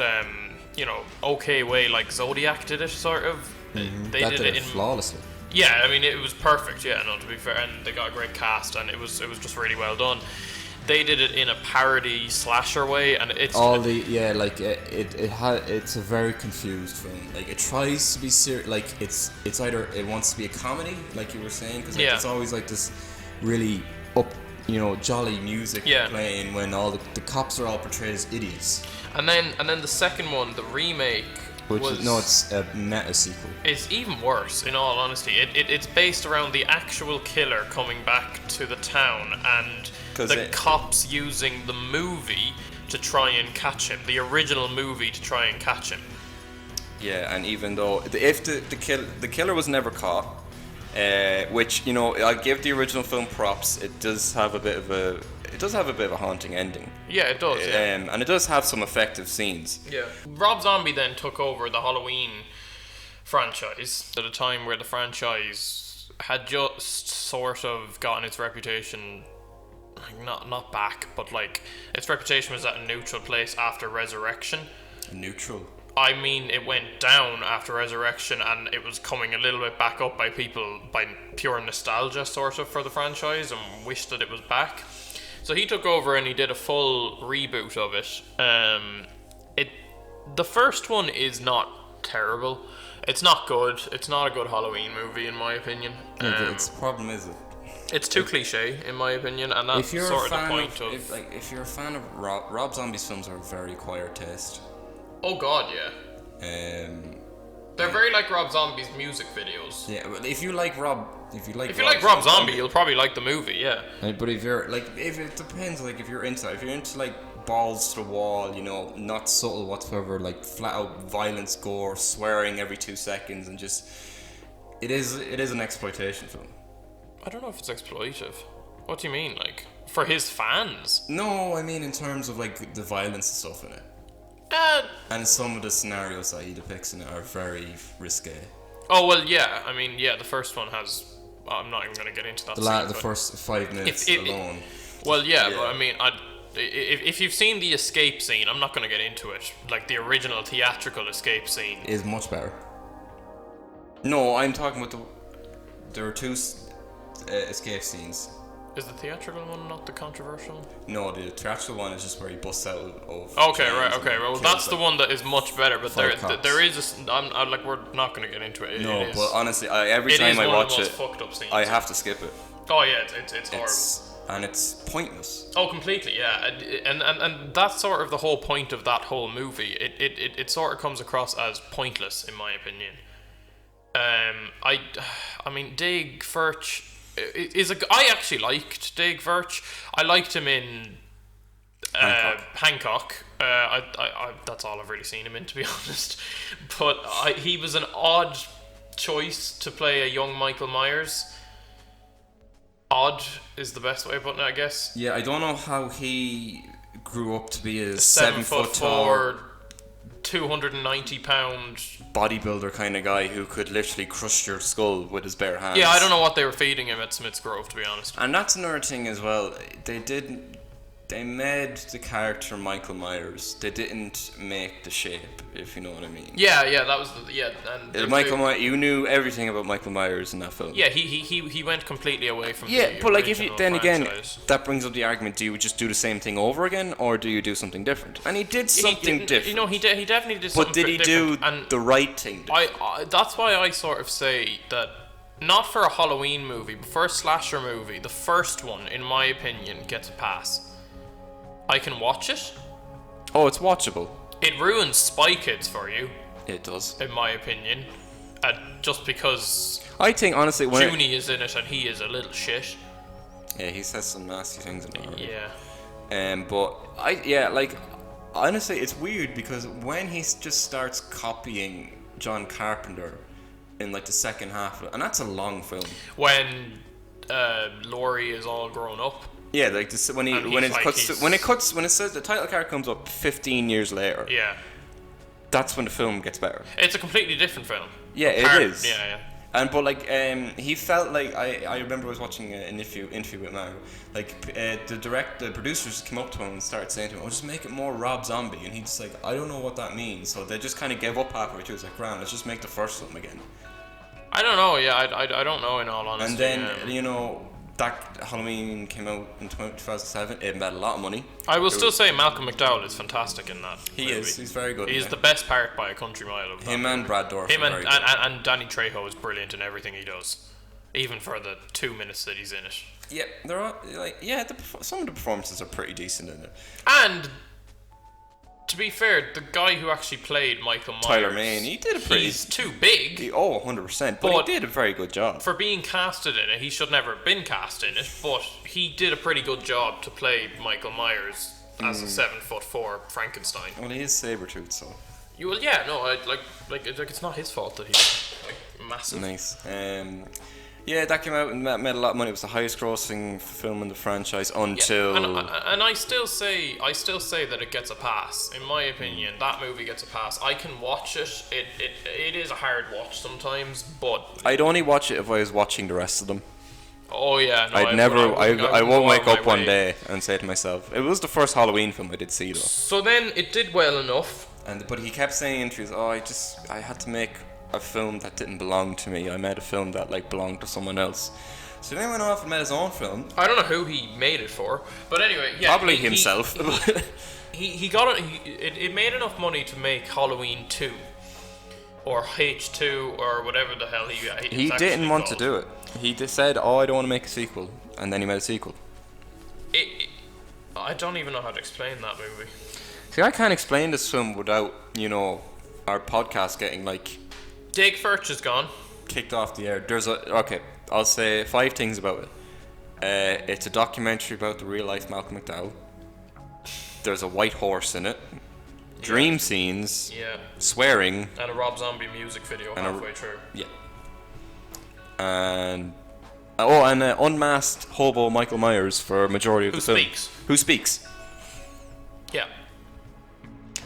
okay way like Zodiac did it, sort of. They did it flawlessly. Yeah, I mean, it was perfect, yeah, no, to be fair, and they got a great cast, and it was just really well done. They did it in a parody slasher way, and it's... it's a very confused film. Like, it tries to be serious, like, it's either it wants to be a comedy, like you were saying, because it's always like this really jolly music playing when all the cops are all portrayed as idiots. And then the second one, the remake... it's a meta sequel. It's even worse, in all honesty. It's based around the actual killer coming back to the town and the cops using the movie to try and catch him. The original movie to try and catch him. Yeah, and even though if the killer was never caught, which I give the original film props, it does have a bit of a haunting ending. Yeah, it does. Yeah. And it does have some effective scenes. Yeah. Rob Zombie then took over the Halloween franchise at a time where the franchise had just sort of gotten its reputation, not back, but like its reputation was at a neutral place after Resurrection. Neutral? I mean, it went down after Resurrection, and it was coming a little bit back up by people by pure nostalgia, sort of, for the franchise, and wished that it was back. So he took over and he did a full reboot of it. The first one is not terrible. It's not good. It's not a good Halloween movie, in my opinion. Its problem is it's too cliche, in my opinion, and that's sort of the point of... If you're a fan of Rob Zombie's films are a very acquired taste. Oh God, yeah. They're very like Rob Zombie's music videos. Yeah, but if you like Rob Zombie, you'll probably like the movie. Yeah. But if it depends, like if you're into like balls to the wall, not subtle whatsoever, like flat out violence, gore, swearing every 2 seconds, and just it is an exploitation film. I don't know if it's exploitive. What do you mean, like for his fans? No, I mean in terms of like the violence and stuff in it. And some of the scenarios that he depicts in it are very risque. Oh well, yeah. I mean, yeah. The first one has. I'm not even going to get into that. The first 5 minutes alone. Well, yeah, but I mean, if you've seen the escape scene, I'm not going to get into it. Like the original theatrical escape scene is much better. No, I'm talking about there are 2 escape scenes. Is the theatrical one not the controversial? No, the theatrical one is just where he busts out of. Okay, right. Okay, well, that's the one that is much better. But there is we're not going to get into it. But honestly, every time I watch it, fucked up scenes. I have to skip it. Oh yeah, it's horrible. and it's pointless. Oh, completely, yeah, and that's sort of the whole point of that whole movie. It sort of comes across as pointless, in my opinion. I mean, Dig Furch I actually liked Dig Furch. I liked him in Hancock. That's all I've really seen him in, to be honest. But he was an odd choice to play a young Michael Myers. Odd is the best way of putting it, I guess. Yeah, I don't know how he grew up to be a 7 foot foot tall, 290 pound bodybuilder kind of guy who could literally crush your skull with his bare hands. Yeah, I don't know what they were feeding him at Smith's Grove, to be honest. And that's another thing as well. They made the character Michael Myers. They didn't make the shape, if you know what I mean. Yeah, that was and Michael Myers. You knew everything about Michael Myers in that film. Yeah, he went completely away from. Yeah, the but like if original then franchise. again, that brings up the argument: do you just do the same thing over again, or do you do something different? And he did something different. You know, he definitely did something. But did he do the right thing? That's why I sort of say that. Not for a Halloween movie, but for a slasher movie, the first one, in my opinion, gets a pass. I can watch it. Oh, it's watchable. It ruins Spy Kids for you. It does. In my opinion. Just because I think, honestly, when Junie is in it and he is a little shit. Yeah, he says some nasty things in it. Yeah. But honestly, it's weird because when he just starts copying John Carpenter in like the second half, and that's a long film. When Laurie is all grown up. Yeah, like this, when it says the title card comes up 15 years later. Yeah. That's when the film gets better. It's a completely different film. Yeah, it is. Yeah. He felt like I remember I was watching an interview with Mario. Like the producers came up to him and started saying to him, "Oh, just make it more Rob Zombie," and he's just like, "I don't know what that means." So they just kind of gave up halfway through. It's like, "Grand, let's just make the first film again." I don't know. Yeah, I don't know in all honesty. And then that Halloween came out in 2007. It made a lot of money. I will still say Malcolm McDowell is fantastic in that movie. He's very good. He's the best part by a country mile of that him movie. And Brad Dourif. Him and Danny Trejo is brilliant in everything he does, even for the 2 minutes that he's in it. Yeah, they're all, some of the performances are pretty decent in it. And to be fair, the guy who actually played Michael Myers, Tyler Mane, he did a pretty. He's too big. 100%. But he did a very good job. For being casted in it, he should never have been cast in it, but he did a pretty good job to play Michael Myers as a 7'4" Frankenstein. Well, he is Sabretooth, so. It's not his fault that he's massive. Nice. Yeah, that came out and made a lot of money. It was the highest grossing film in the franchise until. Yeah, and I still say that it gets a pass. In my opinion, that movie gets a pass. I can watch it. It is a hard watch sometimes, but I'd only watch it if I was watching the rest of them. Oh yeah, no, I won't wake up one day and say to myself, it was the first Halloween film I did see though. So then it did well enough. But he kept saying in interviews, I had to make a film that didn't belong to me. I made a film that belonged to someone else. So then he went off and made his own film. I don't know who he made it for, but anyway, yeah, probably himself. He got it made enough money to make Halloween 2 or H2 or whatever the hell he didn't want to do it. He just said, I don't want to make a sequel, and then he made a sequel. I don't even know how to explain that movie. See, I can't explain this film without our podcast getting Dig Furch is gone. Kicked off the air. I'll say 5 things about it. It's a documentary about the real life Malcolm McDowell. There's a white horse in it. Dream scenes. Yeah. Swearing. And a Rob Zombie music video halfway through. Yeah. And an unmasked hobo Michael Myers for a majority of the film. Who speaks? Yeah.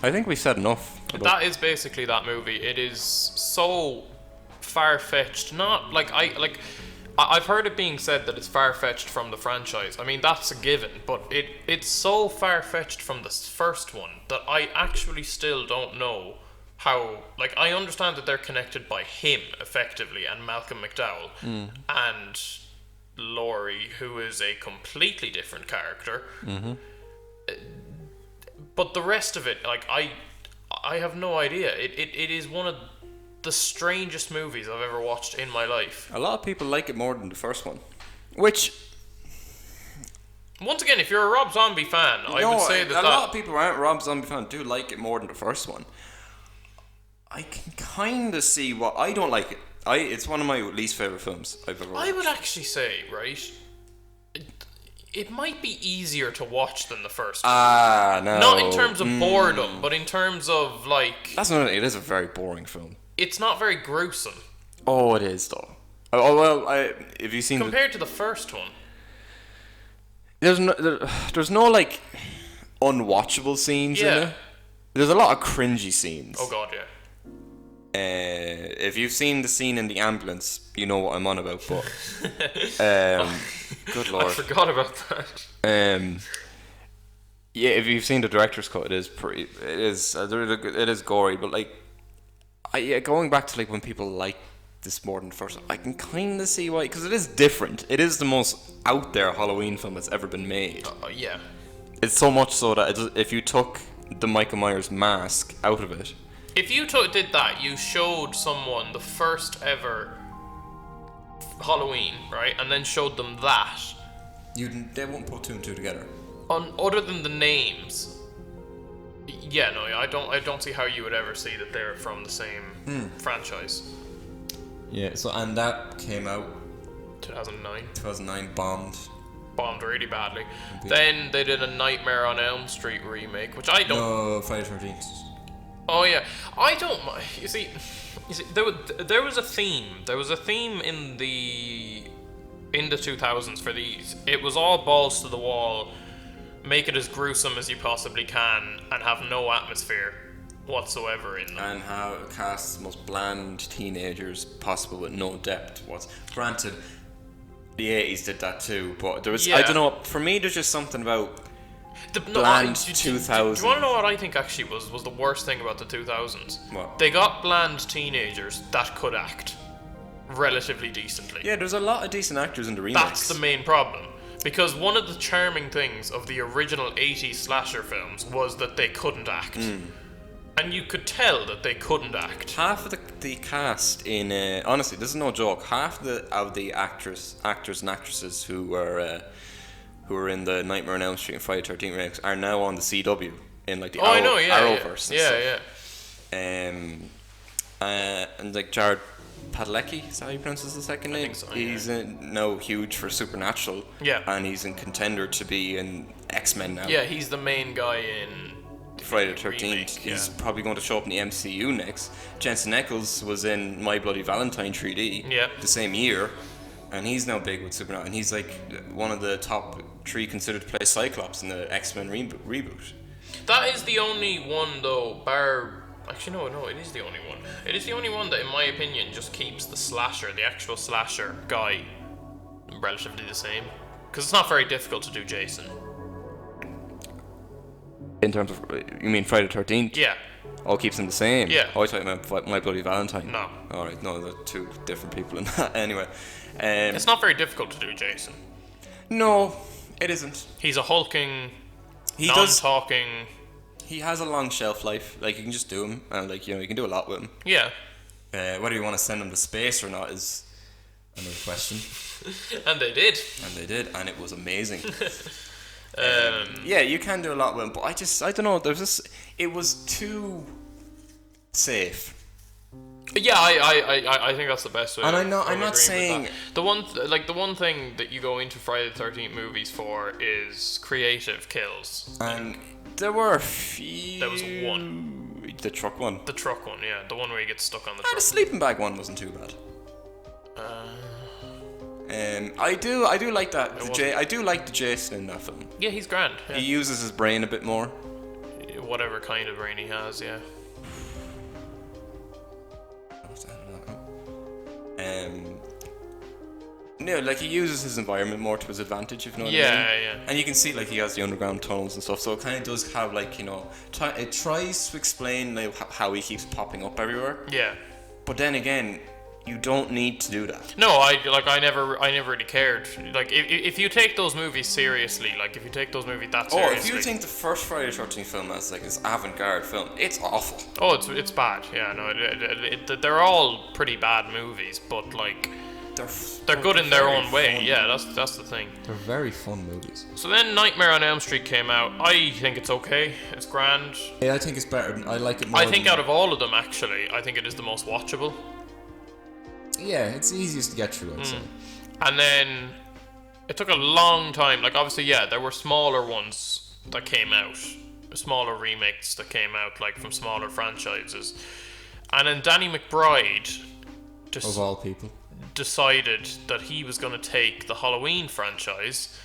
I think we've said enough. That is basically that movie. It is so far-fetched. Not I've heard it being said that it's far-fetched from the franchise. I mean, that's a given, but it's so far-fetched from the first one that I actually still don't know how. I understand that they're connected by him effectively and Malcolm McDowell and Laurie, who is a completely different character. Mm-hmm. But the rest of it, I have no idea. It is one of the strangest movies I've ever watched in my life. A lot of people like it more than the first one, which Once again, if you're a Rob Zombie fan, I would say that a lot of people who aren't Rob Zombie fans do like it more than the first one. I can kind of see what I don't like it. It's one of my least favorite films I've ever watched. I would actually say, right, it might be easier to watch than the first one. No. Not in terms of boredom, but in terms of, like... That's not. It is a very boring film. It's not very gruesome. Oh, it is, though. Oh, well, have you seen... Compared to the first one. There's no, like, unwatchable scenes in it. There's a lot of cringy scenes. Oh, God, yeah. If you've seen the scene in the ambulance, you know what I'm on about, but good lord, I forgot about that. Yeah, if you've seen the director's cut, it is gory, but like, going back to like when people like this more than the first one, I can kind of see why, because it is different. It is the most out there Halloween film that's ever been made. Yeah, it's so much so that if you took the Michael Myers mask out of it. If you did that, you showed someone the first ever Halloween, right, and then showed them that. They won't put two and two together. Other than the names, yeah, no, I don't see how you would ever see that they're from the same franchise. Yeah. So and that came out 2009. 2009 bombed really badly. Then they did a Nightmare on Elm Street remake, which I don't. No, Friday the 13th. Oh yeah, I don't. You see, there was a theme. There was a theme in the 2000s for these. It was all balls to the wall, make it as gruesome as you possibly can, and have no atmosphere whatsoever in them. And how it casts the most bland teenagers possible with no depth. Granted, the 80s did that too, but there was I don't know. For me, there's just something about. Bland 2000s. Do you want to know what I think actually was the worst thing about the 2000s? What? They got bland teenagers that could act relatively decently. Yeah, there's a lot of decent actors in the remakes. That's the main problem. Because one of the charming things of the original 80s slasher films was that they couldn't act. And you could tell that they couldn't act. Half of the cast in... honestly, this is no joke. Half of the actors and actresses who were in the Nightmare on Elm Street and Friday the 13th remakes are now on the CW in like the Arrowverse. And like Jared Padalecki, is that how you pronounce his second name? I think so, he's now huge for Supernatural. Yeah. And he's in contender to be in X-Men now. Yeah, he's the main guy in Friday the 13th. He's probably going to show up in the MCU next. Jensen Ackles was in My Bloody Valentine 3D the same year. And he's now big with Supernatural, and he's like one of the top 3 considered to play Cyclops in the X-Men reboot. That is the only one, though, actually, no, it is the only one. It is the only one that, in my opinion, just keeps the actual slasher guy, relatively the same. Because it's not very difficult to do Jason. In terms of, you mean Friday the 13th? Yeah. All keeps them the same? Yeah. Oh, I thought you meant My Bloody Valentine. No. Alright, no, they're 2 different people in that. Anyway. It's not very difficult to do Jason. No, it isn't. He's a hulking, non-talking... He has a long shelf life. Like, you can just do him, and like, you can do a lot with him. Yeah. Whether you want to send him to space or not is another question. And they did. And it was amazing. Yeah, you can do a lot with him, but I don't know, it was too safe. Yeah, I think that's the best way. And I'm not saying the one thing that you go into Friday the 13th movies for is creative kills. And there were a few. There was one. The truck one. The truck one, yeah, the one where he gets stuck on the truck. The sleeping bag one wasn't too bad. I do like that. I do like the Jason in that film. Yeah, he's grand. Yeah. He uses his brain a bit more. Whatever kind of brain he has, yeah. No, like he uses his environment more to his advantage, if you know what I mean. Yeah. And you can see like he has the underground tunnels and stuff, so it kind of does have like it tries to explain like how he keeps popping up everywhere. Yeah. But then again, you don't need to do that. No, I never really cared. Like if you take those movies seriously, like if you take those movies that seriously. If you think the first Friday the 13th film as like this avant-garde film, it's awful. Oh, it's bad. Yeah, no, they're all pretty bad movies, but like. they're good in their own way. Yeah, that's the thing. They're very fun movies. So then Nightmare on Elm Street came out. I think it's okay. It's grand. Yeah, I think it's better. I like it more. I think out of all of them, actually, I think it is the most watchable. Yeah, it's easiest to get through, I'd say. And then it took a long time. Like, obviously, yeah, there were smaller ones that came out, smaller remakes that came out, like from smaller franchises. And then Danny McBride, Of all people. decided that he was going to take the Halloween franchise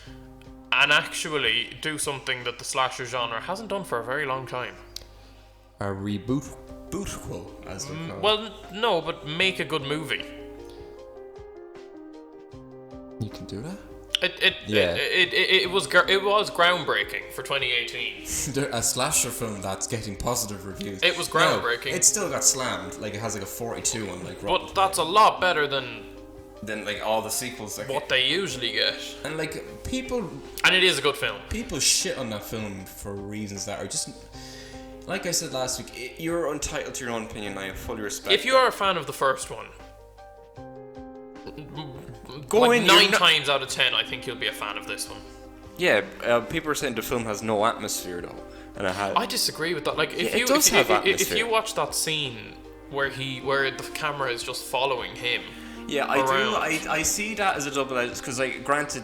and actually do something that the slasher genre hasn't done for a very long time. A reboot-quel, as they call it. Well, no, but make a good movie. You can do that? It was groundbreaking for 2018. A slasher film that's getting positive reviews. It was groundbreaking. No, it still got slammed. Like, it has like a 42 on like Rotten But that's a lot better than like all the sequels. Like, what they usually get. and like people And it is a good film. shit on that film for reasons that are just. Like I said last week, you're entitled to your own opinion. I fully respect. If you are a fan of the first one, Go like in, 9 times out of 10, I think you'll be a fan of this one. Yeah, people are saying the film has no atmosphere though, and it had. I disagree with that. Like, if Yeah, it does have if atmosphere. you watch that scene where the camera is just following him. Yeah, I around. do. I see that as a double-edged because, like, granted,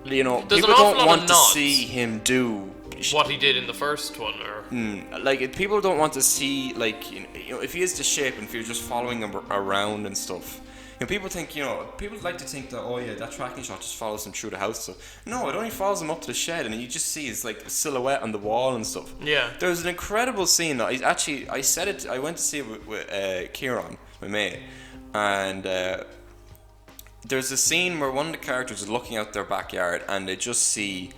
you know, There's people an awful don't lot want of to nods. see him do. What he did in the first one, or Like, people don't want to see, like, you know, if he is the shape and if you're just following him around and stuff. You know, people like to think that, oh yeah, that tracking shot just follows him through the house. So no, it only follows him up to the shed, and you just see his like silhouette on the wall and stuff. Yeah. There's an incredible scene that I said it. I went to see it with Kieran, my mate, and there's a scene where one of the characters is looking out their backyard and they just see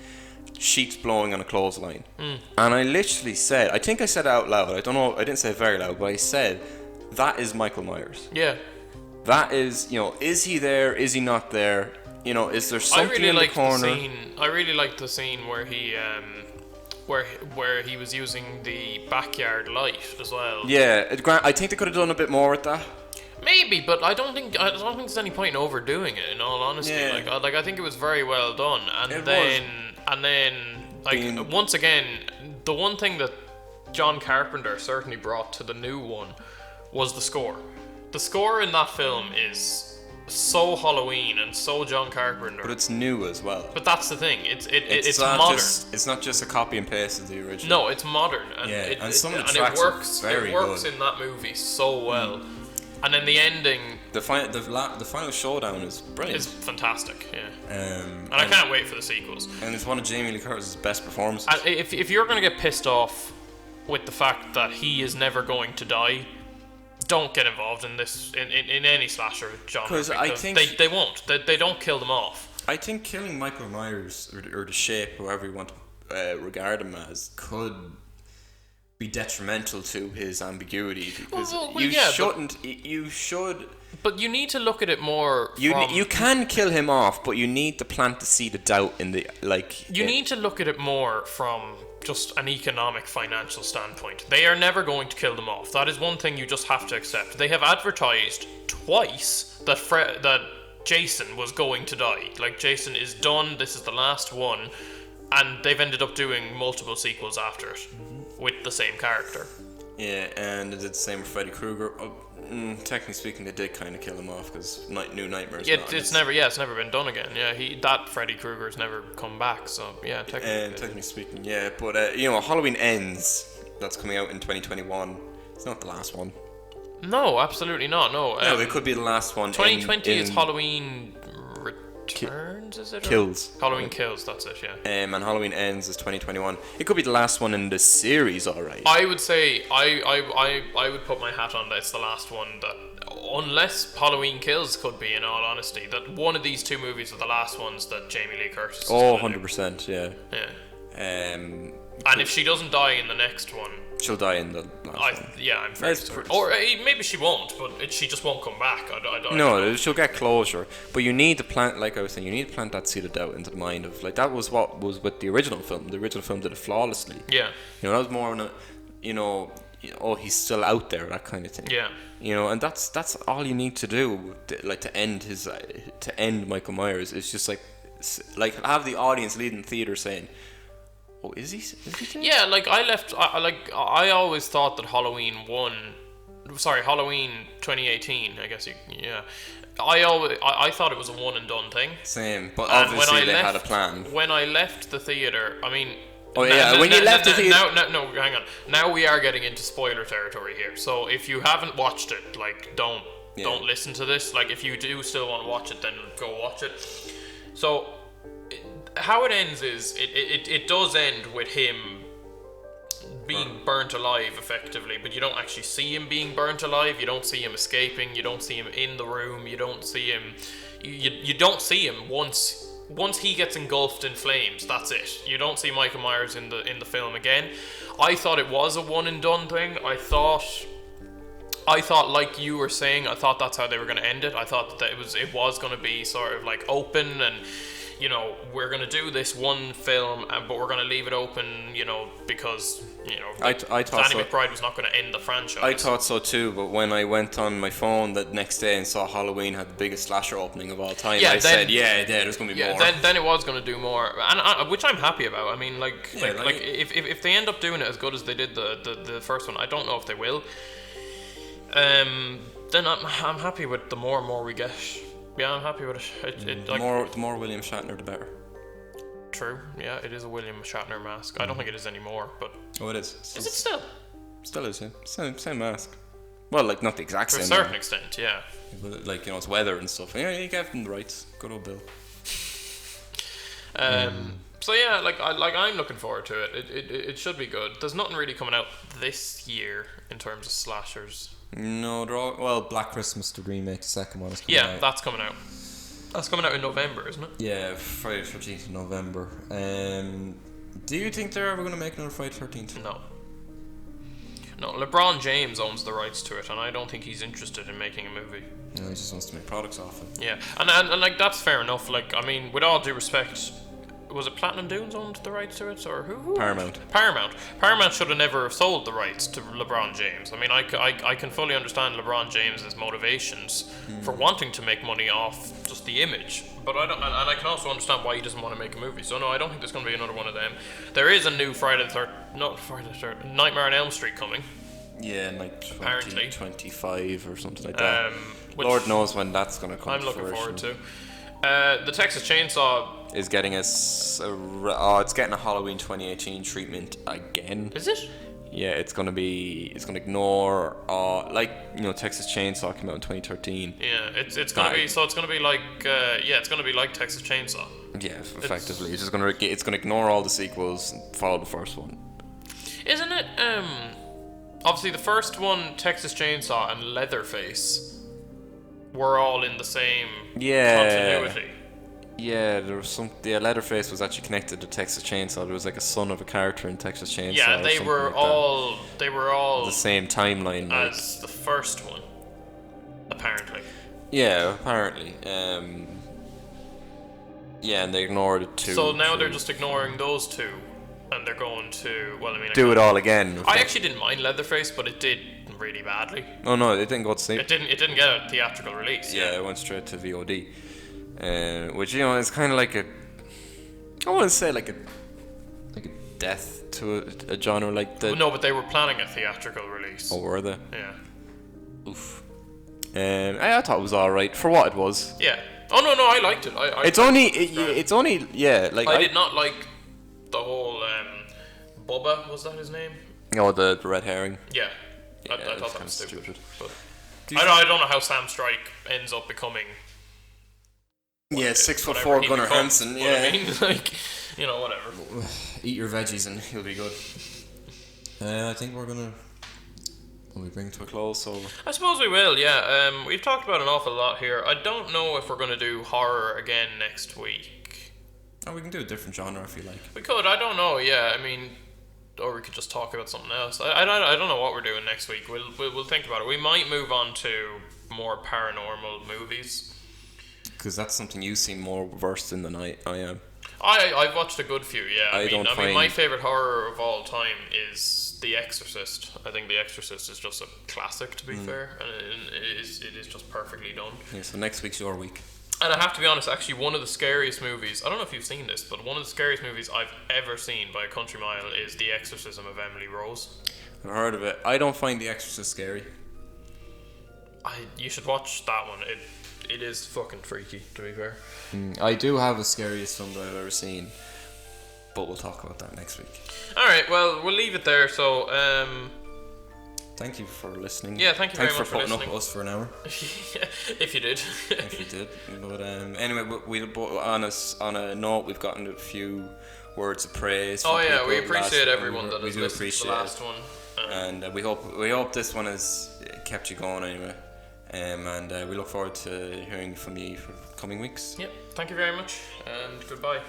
sheets blowing on a clothesline. And I literally said, I think I said it out loud. I don't know. I didn't say it very loud, but I said, that is Michael Myers. yeah. That is, you know, is he there? Is he not there? You know, is there something in the corner? I really liked the scene where he where he was using the backyard light as well. Yeah, I think they could have done a bit more with that. Maybe, but I don't think there's any point in overdoing it. In all honesty, Yeah. I think it was very well done. It And then like once again, the one thing that John Carpenter certainly brought to the new one was the score. The score in that film is so Halloween and so John Carpenter. But it's new as well. But that's the thing. It's not modern. It's not just a copy and paste of the original. No, it's modern, and Yeah, and some of the tracks it are works. very It works good. in that movie so well. And then the ending The final showdown is brilliant. is fantastic. Yeah, and and I can't wait for the sequels. And it's one of Jamie Lee Curtis's best performances. And if you're gonna get pissed off with the fact that he is never going to die, don't get involved in this in any slasher genre. 'Cause I think they won't. They don't kill them off. I think killing Michael Myers or the shape, however you want to regard him as, could be detrimental to his ambiguity because you should. But you need to look at it more. You can kill him off, but you need to plant the seed of doubt in the You need to look at it more from just an economic, financial standpoint. They are never going to kill them off. That is one thing you just have to accept. They have advertised twice that Jason was going to die. Like, Jason is done. This is the last one, and they've ended up doing multiple sequels after it with the same character. Yeah, and they did the same with Freddy Krueger. Technically speaking, they did kind of kill him off because New Nightmares. Yeah, it's never been done again. Yeah, that Freddy Krueger's never come back. So yeah, technically speaking, yeah. But you know, Halloween Ends, that's coming out in 2021. It's not the last one. No, absolutely not. No, No, it could be the last one. 2020 is Halloween Returns, is it? Kills. Halloween Kills, that's it, yeah. And Halloween Ends is 2021. It could be the last one in the series, alright. I would say, I would put my hat on that it's the last one that, unless Halloween Kills could be, in all honesty, that one of these two movies are the last ones that Jamie Lee Curtis is Oh, gonna do. 100%, yeah. Yeah. And if she doesn't die in the next one, she'll die in the last one. yeah, I'm very certain. Or maybe she won't, but she just won't come back. I don't know. No, she'll get closure. But you need to plant, like I was saying, you need to plant that seed of doubt into the mind of, like, that was what was with the original film. The original film did it flawlessly. Yeah. You know, that was more on a, you know, oh, he's still out there, that kind of thing. Yeah. You know, and that's all you need to do, like to end Michael Myers. It's just like have the audience leading the theater saying, "Oh, is he dead?" Yeah, like I always thought that Halloween 2018. I guess yeah. I thought it was a one and done thing. Same, but And obviously they had a plan. When I left the theater, I mean. When you left the theater. No, hang on. Now we are getting into spoiler territory here. So if you haven't watched it, like, don't listen to this. Like, if you do still want to watch it, then go watch it. So how it ends is it does end with him being burnt alive, effectively, but you don't actually see him being burnt alive. You don't see him escaping. You don't see him in the room. You don't see him. You don't see him once he gets engulfed in flames. That's it. You don't see Michael Myers in the film again. I thought it was a one and done thing. I thought, like you were saying, I thought that's how they were going to end it. I thought that it was going to be sort of like open, and you know, we're going to do this one film, but we're going to leave it open, you know, because, you know, I thought Danny so. McBride was not going to end the franchise. I thought so too, but when I went on my phone the next day and saw Halloween had the biggest slasher opening of all time, I said, there's going to be more. Then it was going to do more, and which I'm happy about. I mean, like if they end up doing it as good as they did the first one, I don't know if they will. Then I'm happy with the more and more we get. Yeah, I'm happy with it. The more William Shatner, the better. True. Yeah, it is a William Shatner mask. I don't think it is anymore, but oh, it is. Is it still? Still is, yeah. Same mask. Well, like not the exact same. To a certain extent, yeah. But like, you know, it's weather and stuff. Yeah, you gave them the rights. Good old Bill. So yeah, I'm looking forward to it. It should be good. There's nothing really coming out this year in terms of slashers. No, they're all, well, Black Christmas, the remake, the second one is coming out. Yeah, that's coming out. That's coming out in November, isn't it? Yeah, Friday the 13th of November. Do you think they're ever going to make another Friday the 13th? No. No, LeBron James owns the rights to it, and I don't think he's interested in making a movie. No, he just wants to make products off it. Yeah, and like, that's fair enough. Like, I mean, with all due respect, was it Platinum Dunes owned the rights to it, or who? Paramount. Paramount should have never sold the rights to LeBron James. I mean, I can fully understand LeBron James's motivations for wanting to make money off just the image, but I can also understand why he doesn't want to make a movie. So no, I don't think there's going to be another one of them. There is a new Nightmare on Elm Street coming. Yeah, in like Apparently. 2025 or something like that. Which Lord knows when that's going to come. I'm looking forward to. The Texas Chainsaw is getting it's getting a Halloween 2018 treatment again. Is it? Yeah, it's gonna ignore like, you know, Texas Chainsaw came out in 2013. Yeah, it's gonna be like it's gonna be like Texas Chainsaw. Yeah, effectively, it's gonna ignore all the sequels and follow the first one. Isn't it? Obviously the first one, Texas Chainsaw and Leatherface, were all in the same continuity. Yeah, there was Leatherface was actually connected to Texas Chainsaw. There was like a son of a character in Texas Chainsaw. Yeah, they were all the same timeline as the first one, apparently. Yeah, apparently. Yeah, and they ignored it too. So now they're just ignoring those two, and they're going to do it all again. I actually didn't mind Leatherface, but it did really badly. Oh no, it didn't go to see. It didn't get a theatrical release. Yeah, it went straight to VOD. Which, you know, is kind of like I want to say like a death to a genre like that. No, but they were planning a theatrical release. Oh, were they? Yeah. Oof. I thought it was all right for what it was. Yeah. Oh no, I liked it. It's only like I did not like the whole Bubba, was that his name? Oh, the red herring. Yeah. I thought that was stupid. But I don't know how Sam Strike ends up becoming. Yeah, 6'4" Gunnar Hansen. Yeah, I mean, like, you know, whatever. Eat your veggies and he'll be good. I think we're gonna. Will we bring it to a close? So I suppose we will. Yeah. We've talked about an awful lot here. I don't know if we're gonna do horror again next week. Oh, we can do a different genre if you like. We could. I don't know. Yeah. I mean, or we could just talk about something else. I don't know what we're doing next week. We'll think about it. We might move on to more paranormal movies. Because that's something you seem more versed in than I am. I've watched a good few, yeah. I mean, my favourite horror of all time is The Exorcist. I think The Exorcist is just a classic, to be fair, and it is just perfectly done. Yeah, so next week's your week. And I have to be honest, actually, one of the scariest movies, I don't know if you've seen this, but one of the scariest movies I've ever seen by a country mile is The Exorcism of Emily Rose. I've heard of it. I don't find The Exorcist scary. You should watch that one. It is fucking freaky, to be fair. I do have a scariest film that I've ever seen, but we'll talk about that next week. Alright, well, we'll leave it there, so, thank you for listening. Yeah, thank you very much for Thanks for listening. putting up with us for an hour. If you did. If you did. But anyway, on a note, we've gotten a few words of praise. Oh from yeah, people we appreciate everyone that we has do listened to the last one. And we hope this one has kept you going anyway. And we look forward to hearing from you for coming weeks. Yep, thank you very much, and goodbye.